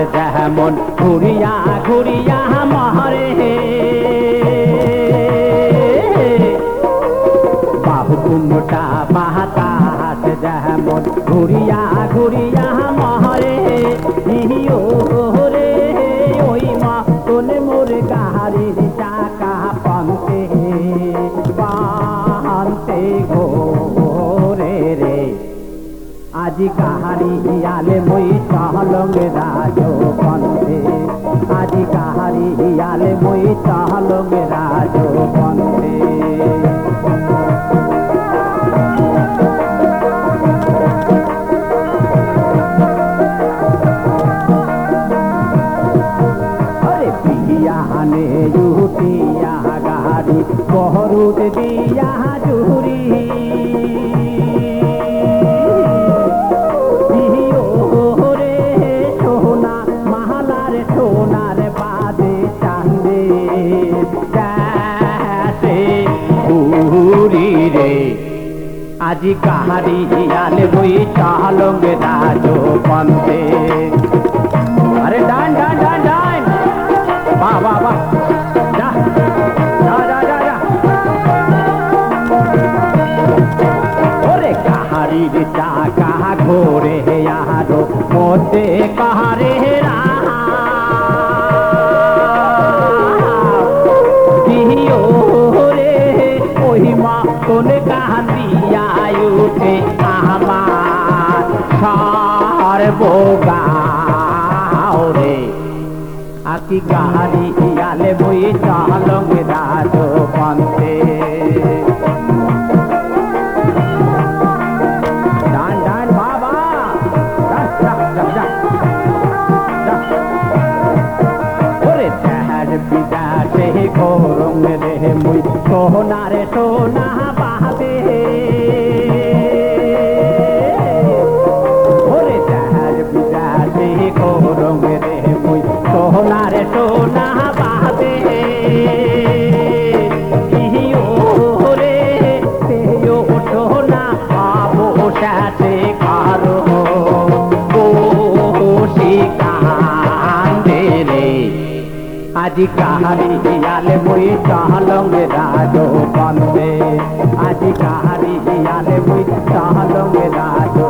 যেমন ঘুরিয়া ঘুরিয়া মহরে বাহুকুমটা বাতাস যেমন ঘুরিয়া ঘুরিয়া মহরে ইহিও রে ওই মতন মোর গাড়ির চাকা পান্তে পান্তে ঘোরে রে আজি কাহারি হিয়ালে মই চহলং রাজো পন্থে আজি কাহারি হিয়ালে মই চহলং রাজো পন্থে अरे पियाने युतिया गाड़ी बहरुद दिया जुरी আজি কাহারি হিয়ালে বই চালং রাজো পন্থে আরে ডান ডান ডান ডান বাহ বাহ বাহ যা যা যা যা যা ওরে কাহারির চাকা ঘোরে আরো মধ্যে কাহারে কোন কান্দিয়া উঠে আমার সর্বগাও রে আকি গাড়ি হিয়ালে বই চালং রাজো পন্থে ডান ডান বাবা ওরে দেহার বিদাসে ঘোরং রে মুই সোনারে সোনা পাবে ওরে দেহার বিদাসে ঘোরং রে মুই সোনারে সোনা পাবে ইহিও রে তেও সোনা পাবো সাথে কারো শিকান্দে রে আজি কাহারি হিয়ালে মই চালং রাজো পন্থে আজি কাহারি হিয়ালে মই চালং রাজো